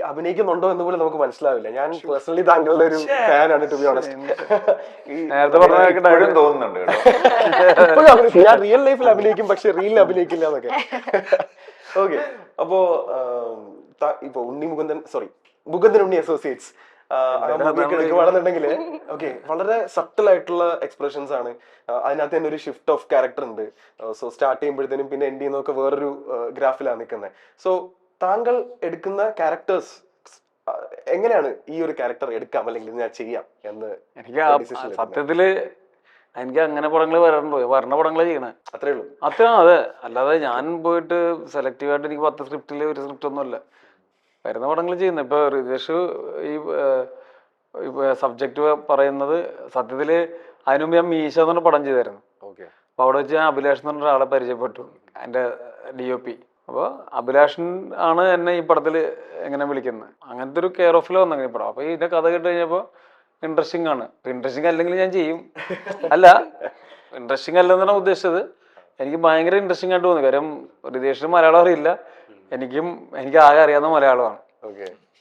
അഭിനയിക്കുന്നുണ്ടോ എന്ന് പോലും നമുക്ക് മനസ്സിലാവില്ല. ഞാൻ പേഴ്സണലി താങ്കളുടെ ഒരു ഫാനാണ്, ടു ബി ഓണസ്റ്റ്. തോന്നുന്നുണ്ട് ഞാൻ റിയൽ ലൈഫിൽ അഭിനയിക്കും, പക്ഷെ റീലിൽ അഭിനയിക്കില്ല എന്നൊക്കെ. ഓക്കെ, അപ്പോ ഇപ്പൊ മുകുന്ദൻ ഉണ്ണി അസോസിയേറ്റ്സ് എടുക്കുകയാണെന്നുണ്ടെങ്കിൽ ഓക്കെ, വളരെ സട്ടിൽ ആയിട്ടുള്ള എക്സ്പ്രഷൻസ് ആണ്. അതിനകത്ത് തന്നെ ഒരു ഷിഫ്റ്റ് ഓഫ് ക്യാരക്ടർ ഉണ്ട്. സോ സ്റ്റാർട്ട് ചെയ്യുമ്പോഴത്തേനും പിന്നെ എൻഡ് ചെയ്യുന്നതൊക്കെ വേറൊരു ഗ്രാഫിലാണ് നിൽക്കുന്നത്. സോ താങ്കൾ എടുക്കുന്ന ക്യാരക്ടേഴ്സ് എങ്ങനെയാണ് ഈ ഒരു ക്യാരക്ടർ എടുക്കാം അല്ലെങ്കിൽ ഞാൻ ചെയ്യാം എന്ന്? എനിക്ക് സത്യത്തില് എനിക്ക് അങ്ങനെ പടങ്ങൾ വരണ പടങ്ങളെ ചെയ്യണേ, അത്രേ ഉള്ളൂ. അതെ. അല്ലാതെ ഞാൻ പോയിട്ട് സെലക്റ്റീവ് ആയിട്ട് എനിക്ക് 10 സ്ക്രിപ്റ്റില് ഒരു സ്ക്രിപ്റ്റ് ഒന്നുമല്ല വരുന്ന പടങ്ങൾ ചെയ്യുന്നത്. ഇപ്പൊ റിതേഷ് ഈ സബ്ജക്റ്റ് പറയുന്നത് സത്യത്തില് അതിനുമുമ്പ് ഞാൻ മീശ എന്ന് പറഞ്ഞ പടം ചെയ്തായിരുന്നു. അപ്പൊ അവിടെ വെച്ച് ഞാൻ അഭിലാഷ് എന്ന് പറഞ്ഞ ഒരാളെ പരിചയപ്പെട്ടു, എൻ്റെ DOP. അപ്പോൾ അഭിലാഷൻ ആണ് എന്നെ ഈ പടത്തിൽ എങ്ങനെ വിളിക്കുന്നത്. അങ്ങനത്തെ ഒരു കെയർ ഓഫിൽ വന്നെങ്കിൽ ഈ പടം. അപ്പോൾ ഇതിന്റെ കഥ കേട്ട് കഴിഞ്ഞപ്പോൾ ഇൻട്രസ്റ്റിംഗ് ആണ്. ഇൻട്രസ്റ്റിംഗ് അല്ലെങ്കിൽ ഞാൻ ചെയ്യും, അല്ല ഇൻട്രസ്റ്റിംഗ് അല്ലെന്നാണ് ഉദ്ദേശിച്ചത്. എനിക്ക് ഭയങ്കര ഇൻട്രസ്റ്റിംഗ് ആയിട്ട് തോന്നി. കാര്യം റിതേഷിന് മലയാളം അറിയില്ല, എനിക്ക് ആകെ അറിയാവുന്ന മലയാളമാണ്.